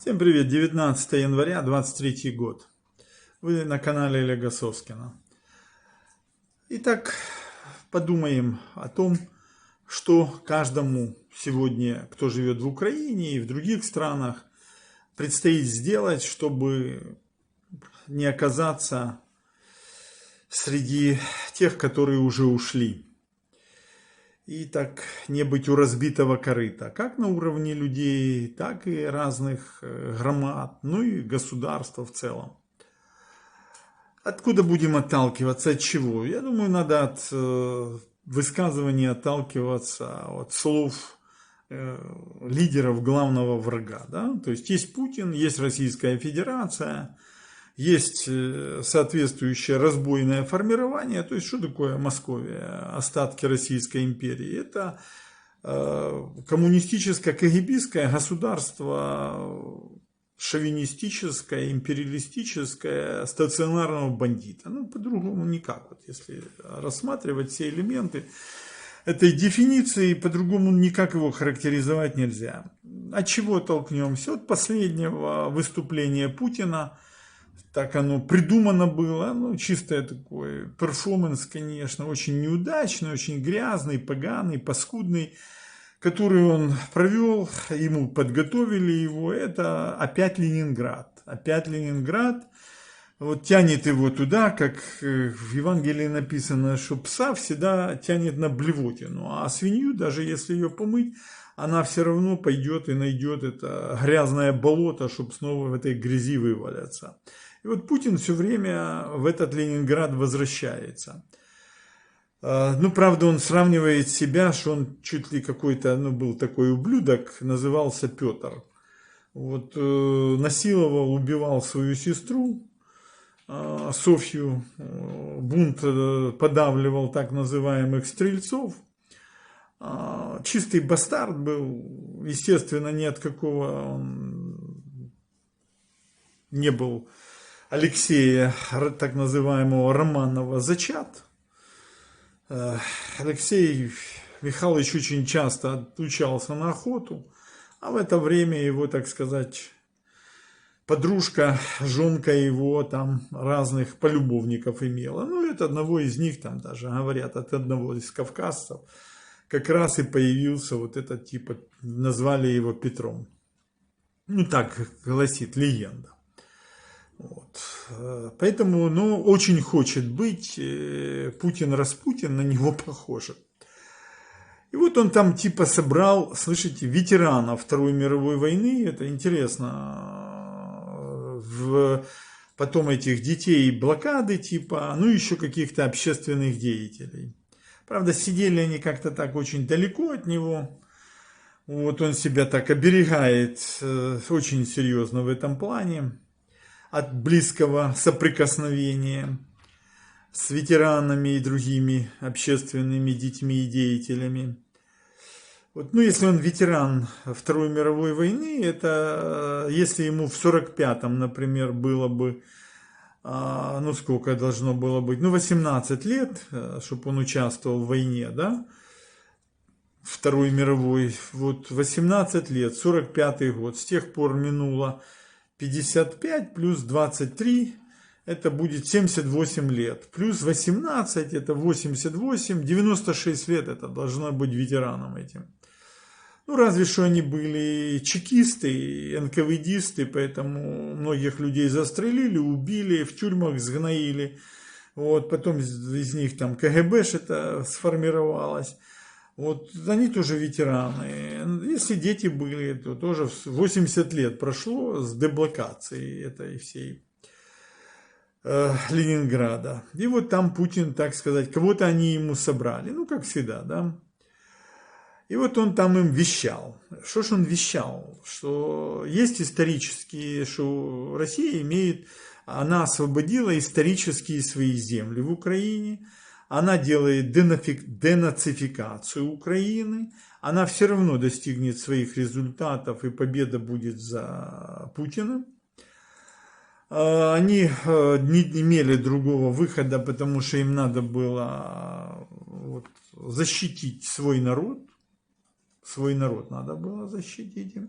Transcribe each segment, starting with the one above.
Всем привет! 19 января 23 год. Вы на канале Олега Соскина. Итак, подумаем о том, что каждому сегодня, кто живет в Украине и в других странах, предстоит сделать, чтобы не оказаться среди тех, которые уже ушли. И так не быть у разбитого корыта, как на уровне людей, так и разных громад, ну и государства в целом. Откуда будем отталкиваться, от чего? Я думаю, надо от высказываний отталкиваться, от слов лидеров главного врага. Да? То есть Путин, есть Российская Федерация, есть соответствующее разбойное формирование. То есть что такое Московия, остатки Российской империи? Это коммунистическое кагибистское государство, шовинистическое, империалистическое, стационарного бандита. Ну, по-другому никак. Вот если рассматривать все элементы этой дефиниции, по-другому никак его характеризовать нельзя. От чего толкнемся? От последнего выступления Путина. Так оно придумано было, ну, чистое такой перформанс, конечно, очень неудачный, очень грязный, поганый, паскудный, который он провел, ему подготовили его, это опять Ленинград. Опять Ленинград, вот тянет его туда, как в Евангелии написано, что пса всегда тянет на блевотину, а свинью, даже если ее помыть, она все равно пойдет и найдет это грязное болото, чтобы снова в этой грязи вываляться. И вот Путин все время в этот Ленинград возвращается. Ну, правда, он сравнивает себя, что он чуть ли какой-то, ну, был такой ублюдок, назывался Петр. Вот, насиловал, убивал свою сестру, Софью, бунт подавливал так называемых стрельцов. Чистый бастард был, естественно, ни от какого он не был Алексея, так называемого Романова, зачат. Алексей Михайлович очень часто отлучался на охоту, а в это время его, так сказать, подружка, жонка его там разных полюбовников имела. Ну, от одного из них, там даже говорят, от одного из кавказцев, как раз и появился вот этот типа, назвали его Петром. Ну, так гласит легенда. Вот. Поэтому, ну, очень хочет быть Путин-Распутин, на него похоже. И вот он там типа собрал, слышите, ветеранов Второй мировой войны, это интересно, потом этих детей блокады типа, ну еще каких-то общественных деятелей. Правда, сидели они как-то так очень далеко от него. Вот он себя так оберегает очень серьезно в этом плане от близкого соприкосновения с ветеранами и другими общественными детьми и деятелями. Вот, ну, если он ветеран Второй мировой войны, это если ему в 45-м, например, было бы, ну, сколько должно было быть, ну, 18 лет, чтобы он участвовал в войне, да, Второй мировой, вот 18 лет, 45-й год, с тех пор минуло 55 плюс 23, это будет 78 лет. Плюс 18, это 88, 96 лет, это должно быть ветераном этим. Ну, разве что они были чекисты, НКВДисты, поэтому многих людей застрелили, убили, в тюрьмах сгноили. Вот, потом из них там КГБ это сформировалось. Вот они тоже ветераны. Если дети были, то тоже 80 лет прошло с деблокацией этой всей Ленинграда. И вот там Путин, так сказать, кого-то они ему собрали. Ну, как всегда, да. И вот он там им вещал. Что ж он вещал? Что есть исторические, что Россия имеет, она освободила исторические свои земли в Украине. Она делает денацификацию Украины, она все равно достигнет своих результатов, и победа будет за Путиным. Они не имели другого выхода, потому что им надо было вот защитить свой народ надо было защитить им.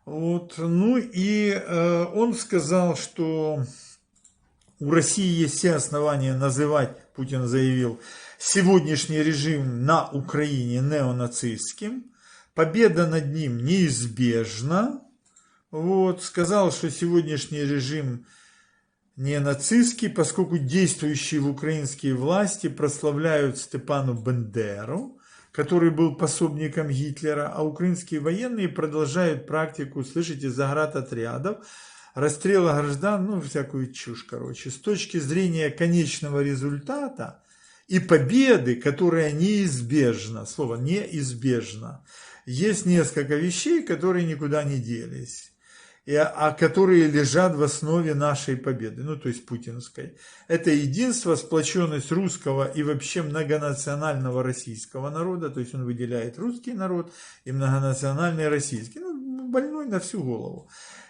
Вот. Ну и он сказал, что у России есть все основания называть, Путин заявил, сегодняшний режим на Украине неонацистским. Победа над ним неизбежна. Вот. Сказал, что сегодняшний режим не нацистский, поскольку действующие в украинские власти прославляют Степану Бендеру, который был пособником Гитлера, а украинские военные продолжают практику, слышите, заградотрядов, расстрела граждан, ну, всякую чушь, короче. С точки зрения конечного результата и победы, которая неизбежна, слово неизбежно, есть несколько вещей, которые никуда не делись, а которые лежат в основе нашей победы, ну, то есть путинской. Это единство, сплоченность русского и вообще многонационального российского народа, то есть он выделяет русский народ и многонациональный российский, ну, больной на всю голову.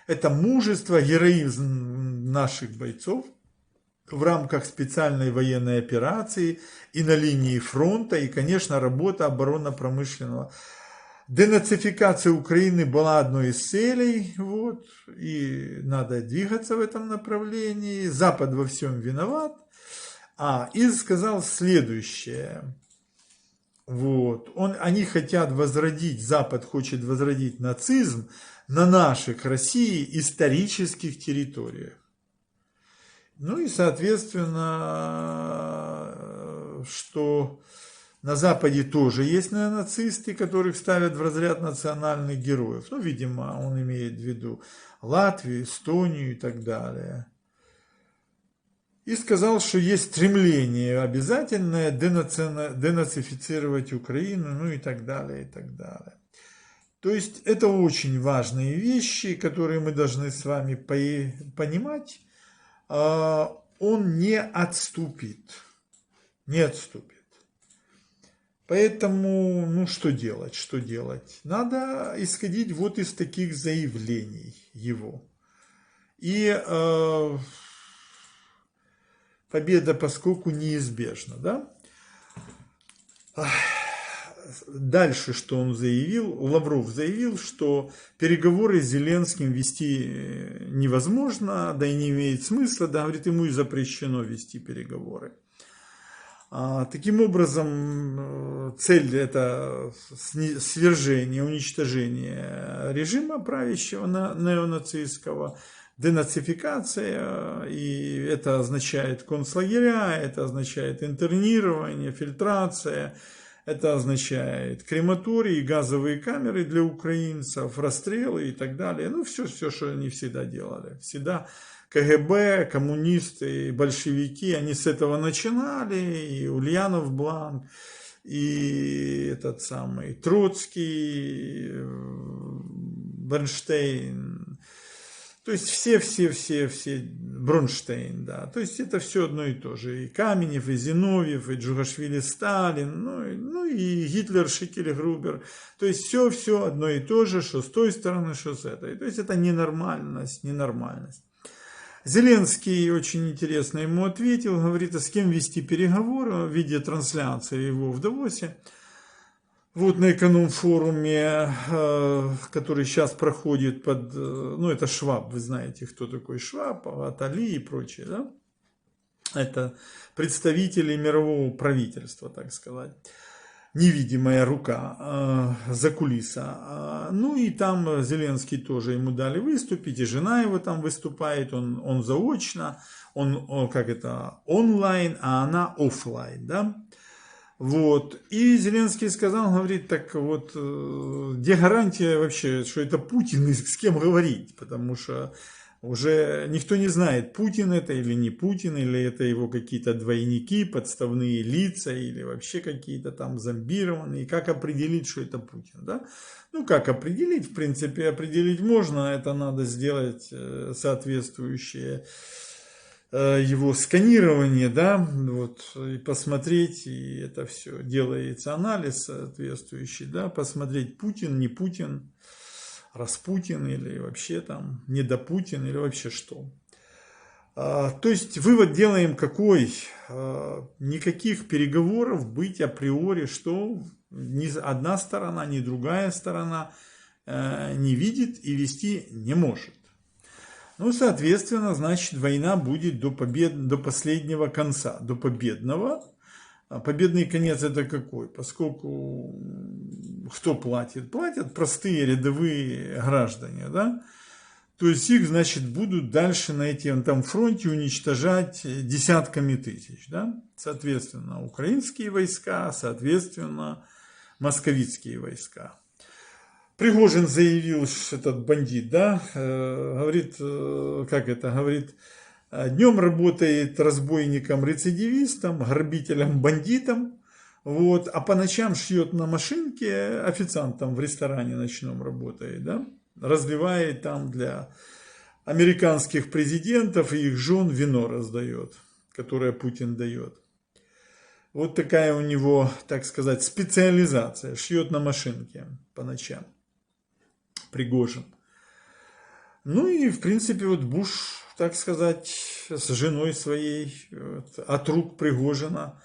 Это мужество, героизм наших бойцов в рамках специальной военной операции и на линии фронта, и, конечно, работа оборонно-промышленного. Денацификация Украины была одной из целей, вот, и надо двигаться в этом направлении. Запад во всем виноват. И сказал следующее. Вот, они хотят возродить, Запад хочет возродить нацизм на наших, России, исторических территориях. Ну и, соответственно, что на Западе тоже есть неонацисты, которых ставят в разряд национальных героев. Ну, видимо, он имеет в виду Латвию, Эстонию и так далее. И сказал, что есть стремление обязательное денацифицировать Украину, ну и так далее, и так далее. То есть это очень важные вещи, которые мы должны с вами понимать. Он не отступит. Не отступит. Поэтому, ну что делать, что делать? Надо исходить вот из таких заявлений его. И победа поскольку неизбежна, да? Дальше, что он заявил, Лавров заявил, что переговоры с Зеленским вести невозможно, да и не имеет смысла, да, говорит, ему и запрещено вести переговоры. Таким образом, цель – это свержение, уничтожение режима правящего неонацистского, денацификация, и это означает концлагеря, это означает интернирование, фильтрация, это означает крематории, газовые камеры для украинцев, расстрелы и так далее. Ну, все, что они всегда делали. Всегда КГБ, коммунисты, большевики, они с этого начинали, и Ульянов Бланк, и этот самый Троцкий, Бернштейн, то есть все, Бронштейн, да, то есть это все одно и то же, и Каменев, и Зиновьев, и Джугашвили Сталин, ну и Гитлер, Шикель, Грубер, то есть все одно и то же, что с той стороны, что с этой, то есть это ненормальность. Зеленский очень интересно ему ответил, говорит, а с кем вести переговоры в виде трансляции его в Давосе. Вот на эконом-форуме, который сейчас проходит под, ну это Шваб, вы знаете, кто такой Шваб, Атали и прочее, да? Это представители мирового правительства, так сказать. Невидимая рука закулиса. Ну и там Зеленский тоже ему дали выступить, и жена его там выступает, он заочно, он как это, онлайн, а она офлайн, да. Вот, и Зеленский сказал, говорит, так вот, где гарантия вообще, что это Путин и с кем говорить, потому что уже никто не знает, Путин это или не Путин, или это его какие-то двойники, подставные лица, или вообще какие-то там зомбированные. Как определить, что это Путин, да? Ну, как определить? В принципе, определить можно, это надо сделать соответствующее его сканирование, да, вот, и посмотреть, и это все делается анализ соответствующий, да, посмотреть, Путин, не Путин, Распутин или вообще там недопутин или вообще что. То есть вывод делаем какой? Никаких переговоров быть априори, что ни одна сторона, ни другая сторона не видит и вести не может. Ну, соответственно, значит, война будет до последнего конца, до победного. А победный конец это какой? Поскольку кто платит? Платят простые рядовые граждане, да? То есть их, значит, будут дальше на этом фронте уничтожать десятками тысяч, да? Соответственно, украинские войска, соответственно, московитские войска. Пригожин заявил, этот бандит, да, говорит, говорит, днем работает разбойником-рецидивистом, грабителем-бандитом, вот, а по ночам шьет на машинке, официантом в ресторане ночном работает, да, разливает там для американских президентов и их жен вино раздает, которое Путин дает. Вот такая у него, так сказать, специализация, шьет на машинке по ночам. Пригожин. Ну и, в принципе, вот Буш, так сказать, с женой своей от рук Пригожина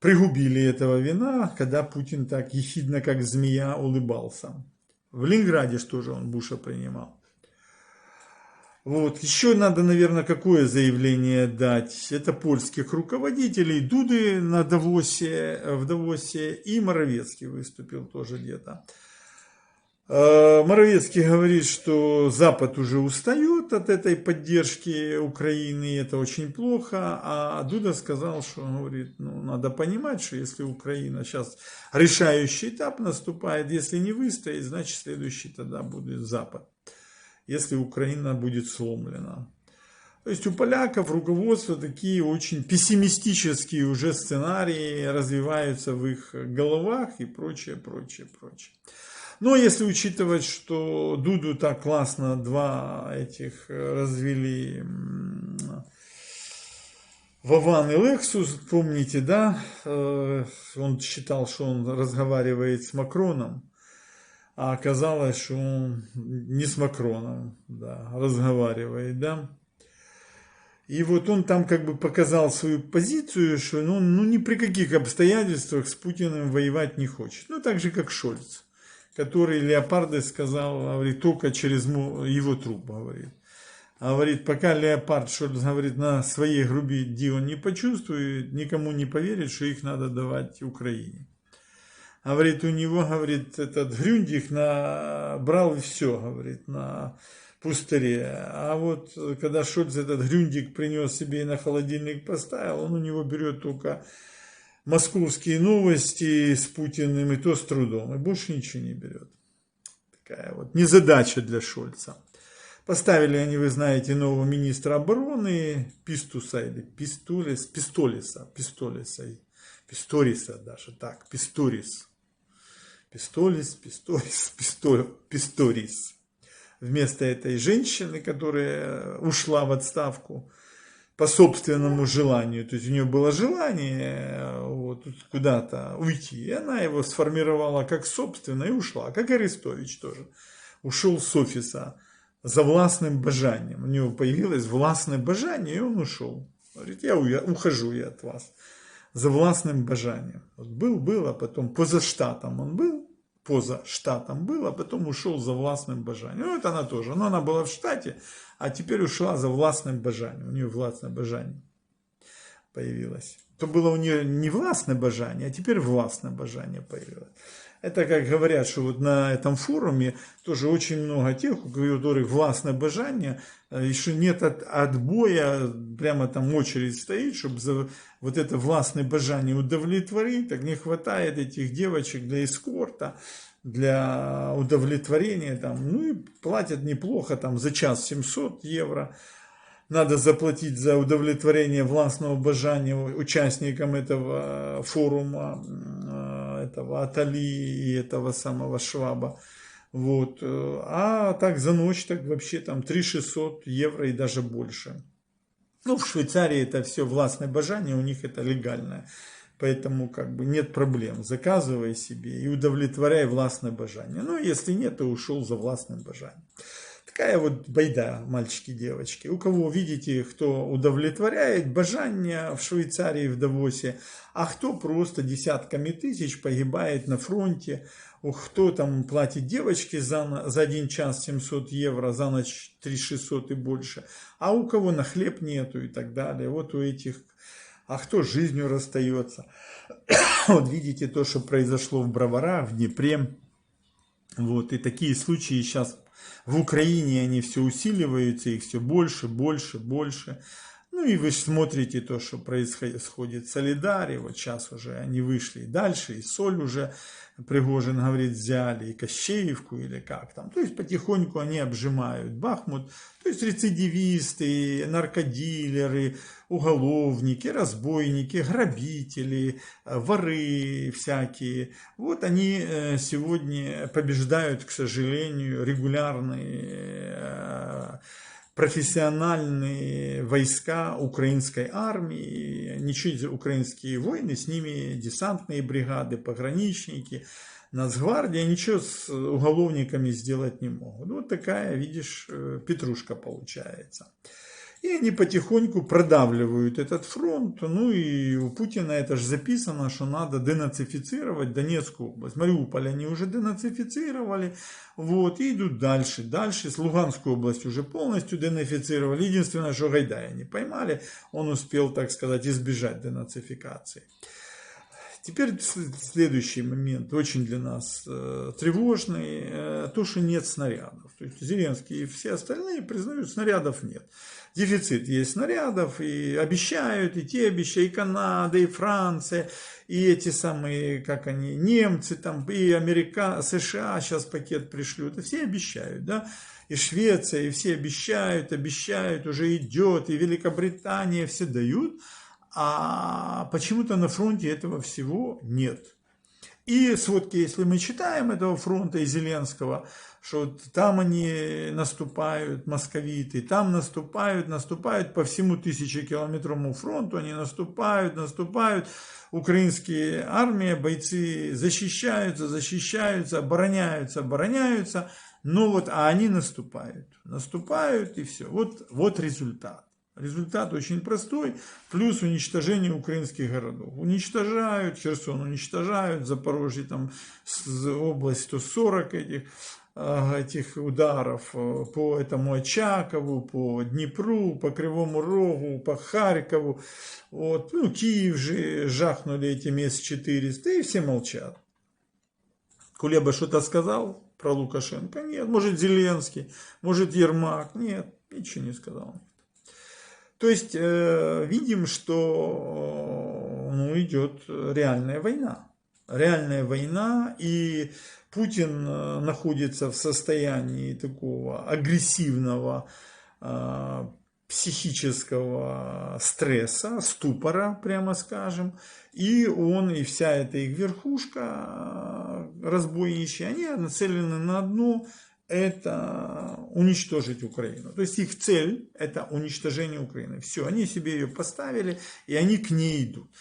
пригубили этого вина, когда Путин так ехидно, как змея, улыбался. В Ленинграде что же он Буша принимал. Вот. Еще надо, наверное, какое заявление дать. Это польских руководителей. Дуды в Давосе и Моровецкий выступил тоже где-то. Моровецкий говорит, что Запад уже устает от этой поддержки Украины, и это очень плохо, а Дуда сказал, что говорит, ну, надо понимать, что если Украина сейчас решающий этап наступает, если не выстоит, значит следующий тогда будет Запад, если Украина будет сломлена. То есть у поляков руководство такие очень пессимистические уже сценарии развиваются в их головах и прочее, прочее, прочее. Но если учитывать, что Дуду так классно два этих развели Вован и Лексус, помните, да, он считал, что он разговаривает с Макроном, а оказалось, что он не с Макроном, да, разговаривает, да. И вот он там как бы показал свою позицию, что ну ни при каких обстоятельствах с Путиным воевать не хочет. Ну так же, как Шольц, который Леопарде сказал, говорит, только через его труп, говорит. Говорит, пока Леопард, Шольц, говорит, на своей груди он не почувствует, никому не поверит, что их надо давать Украине. Говорит, у него, говорит, этот Грюндих брал все, говорит, на пустыре. А вот когда Шольц этот Грюндик принес себе и на холодильник поставил, он у него берет только московские новости с Путиным, и то с трудом, и больше ничего не берет. Такая вот незадача для Шольца. Поставили они, вы знаете, нового министра обороны Писториса даже, так, Писторис. Вместо этой женщины, которая ушла в отставку по собственному желанию, то есть у нее было желание вот, куда-то уйти, и она его сформировала как собственное и ушла, как Арестович тоже. Ушел с офиса за властным бажанием. У него появилось властное бажание, и он ушел. Говорит, ухожу я от вас за властным бажанием. Вот был, а потом поза штатом, а потом ушел за властным бажанием. Ну, это она тоже. Но она была в штате, а теперь ушла за властным бажанием. У нее властное бажание появилось. То было у нее не властное бажание, а теперь властное бажание появилось. Это как говорят, что вот на этом форуме тоже очень много тех, у которых властное бажание, еще нет отбоя, прямо там очередь стоит, чтобы за вот это властное бажание удовлетворить, так не хватает этих девочек для эскорта, для удовлетворения, там, ну и платят неплохо, там за час 700 евро. Надо заплатить за удовлетворение властного бажания участникам этого форума, этого Атали и этого самого Шваба. Вот. А так за ночь так вообще там 3600 евро и даже больше. Ну, в Швейцарии это все властное бажание, у них это легальное. Поэтому как бы нет проблем. Заказывай себе и удовлетворяй властное бажание. Ну, если нет, то ушел за властным бажанием. Такая вот байда, мальчики, девочки. У кого, видите, кто удовлетворяет бажання в Швейцарии, в Давосе, а кто просто десятками тысяч погибает на фронте, кто там платит девочке за 1 час 700 евро, за ночь 3600 и больше, а у кого на хлеб нету и так далее. Вот у этих, а кто с жизнью расстается. Вот видите то, что произошло в Броварах, в Днепре. Вот, и такие случаи сейчас в Украине, они все усиливаются, их все больше, больше, больше. Ну и вы смотрите то, что происходит в Солидаре, вот сейчас уже они вышли дальше, и Соль уже, Пригожин говорит, взяли, и Кощеевку или как там. То есть потихоньку они обжимают Бахмут, то есть рецидивисты, наркодилеры, уголовники, разбойники, грабители, воры всякие. Вот они сегодня побеждают, к сожалению, регулярные профессиональные войска украинской армии, ничего, украинские воины, с ними десантные бригады, пограничники, Нацгвардия, ничего с уголовниками сделать не могут. Вот такая, видишь, петрушка получается. И они потихоньку продавливают этот фронт. Ну и у Путина это же записано, что надо денацифицировать Донецкую область. Мариуполь они уже денацифицировали. Вот, и идут дальше. Дальше с Луганскую область уже полностью денацифицировали. Единственное, что Гайдая не поймали, он успел, так сказать, избежать денацификации. Теперь следующий момент, очень для нас тревожный, то, что нет снарядов. То есть Зеленский и все остальные признают, снарядов нет. Дефицит есть снарядов, и обещают, и те обещают, и Канада, и Франция, и эти самые, как они, немцы, там, и Америка, США сейчас пакет пришлют, и все обещают, да. И Швеция, и все обещают, уже идет, и Великобритания, все дают. А почему-то на фронте этого всего нет. И сводки, если мы читаем этого фронта и Зеленского, что там они наступают, московиты, там наступают по всему 1000-километровому фронту, они наступают, украинские армии, бойцы защищаются, обороняются, но вот, а они наступают и все. Вот результат. Результат очень простой, плюс уничтожение украинских городов. Уничтожают, Херсон уничтожают, Запорожье, там область 140 этих ударов по этому Очакову, по Днепру, по Кривому Рогу, по Харькову. Вот. Ну, Киев же жахнули этими С-400, и все молчат. Кулеба что-то сказал про Лукашенко? Нет. Может, Зеленский, может, Ермак? Нет, ничего не сказал. То есть видим, что идет реальная война. Реальная война, и Путин находится в состоянии такого агрессивного психического стресса, ступора, прямо скажем. И он, и вся эта их верхушка разбойничья, они нацелены на одно – это уничтожить Украину. То есть их цель – это уничтожение Украины. Все, они себе ее поставили, и они к ней идут.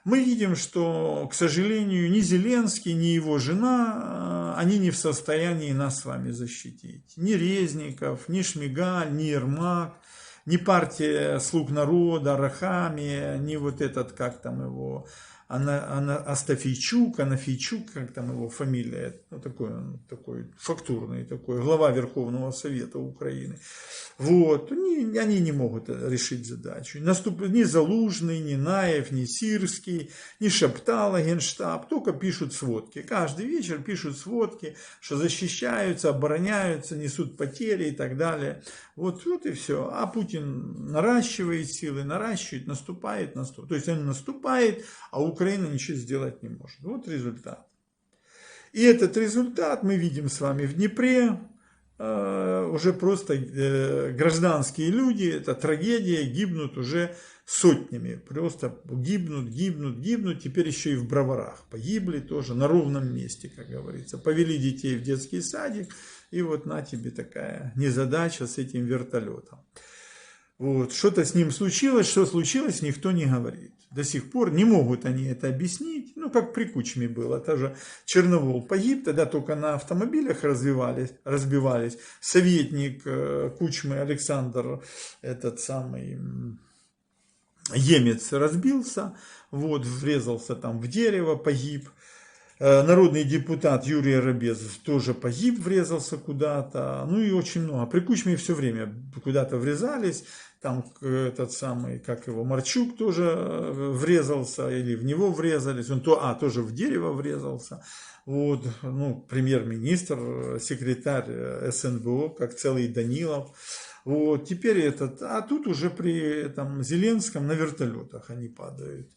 Мы видим, что, к сожалению, ни Зеленский, ни его жена, они не в состоянии нас с вами защитить. Ни Резников, ни Шмигаль, ни Ермак, ни партия «Слуг народа», Арахамия, ни вот этот, как там его, Анафийчук, как там его фамилия, ну, такой фактурный, такой, глава Верховного Совета Украины. Вот, они не могут решить задачу. Ни Залужный, ни Наев, ни Сирский, ни Шептала, Генштаб, только пишут сводки. Каждый вечер пишут сводки, что защищаются, обороняются, несут потери и так далее. Вот и все. А Путин наращивает силы, наступает. То есть он наступает, а Украина ничего сделать не может. Вот результат. И этот результат мы видим с вами в Днепре. Уже просто гражданские люди, это трагедия, гибнут уже сотнями. Просто гибнут. Теперь еще и в Броварах погибли тоже на ровном месте, как говорится. Повели детей в детский садик, и вот на тебе такая незадача с этим вертолетом. Вот, что-то с ним случилось, что случилось, никто не говорит. До сих пор не могут они это объяснить. Ну, как при Кучме было. Тоже Черновол погиб, тогда только на автомобилях разбивались. Советник Кучмы Александр, этот самый Емец, разбился, вот, врезался там в дерево, погиб. Народный депутат Юрий Арабезов тоже погиб, врезался куда-то. Ну и очень много. При Кучме все время куда-то врезались. Там этот самый, как его, Марчук тоже врезался, или в него врезались. Он тоже в дерево врезался. Вот, ну, премьер-министр, секретарь СНБО, как целый Данилов. Вот, теперь а тут уже при Зеленском на вертолетах они падают.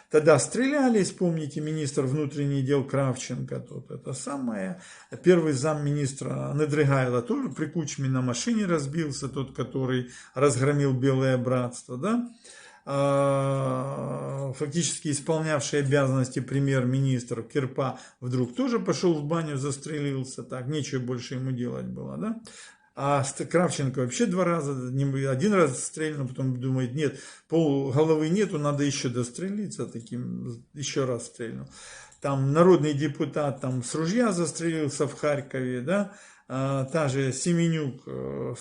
Тогда стрелялись, помните, министр внутренних дел Кравченко, это самое, первый замминистра Недригайло тоже при Кучме на машине разбился, тот, который разгромил Белое Братство, да, фактически исполнявший обязанности премьер-министр Кирпа вдруг тоже пошел в баню, застрелился, так, нечего больше ему делать было, да. А Кравченко вообще 2 раза, 1 раз стрельнул, потом думает, нет, полголовы нету, надо еще дострелиться, таким еще раз стрельнул. Там народный депутат с ружья застрелился в Харькове, да, та же Семенюк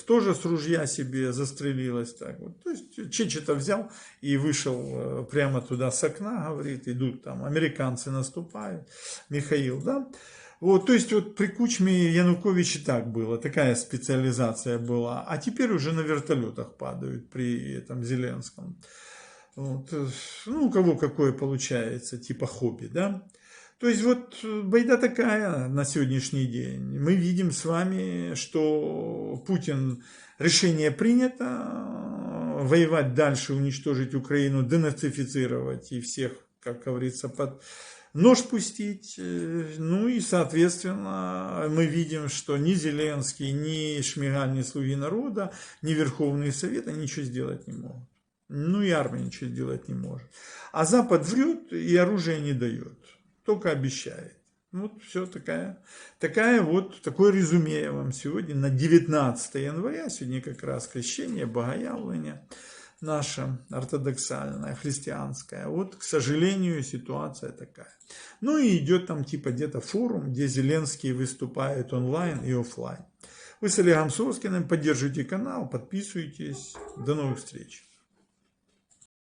тоже с ружья себе застрелилась. Так вот. То есть Чечета взял и вышел прямо туда с окна, говорит, идут там, американцы наступают, Михаил, да. Вот, то есть вот при Кучме Януковиче так было, такая специализация была, а теперь уже на вертолетах падают при этом Зеленском. Вот. Ну, у кого какое получается, типа хобби, да. То есть вот байда такая на сегодняшний день. Мы видим с вами, что Путин, решение принято, воевать дальше, уничтожить Украину, денацифицировать и всех, как говорится, под нож пустить. Ну и, соответственно, мы видим, что ни Зеленский, ни Шмигаль, ни Слуги народа, ни Верховный Совет, они ничего сделать не могут. Ну и армия ничего сделать не может. А Запад врет и оружие не дает, только обещает. Вот все такое резюме я вам сегодня на 19 января, сегодня как раз крещение, богоявление наша ортодоксальная, христианская. Вот, к сожалению, ситуация такая. Ну и идет там типа где-то форум, где Зеленский выступает онлайн и офлайн. Вы с Олегом Соскиным, поддержите канал, подписывайтесь. До новых встреч.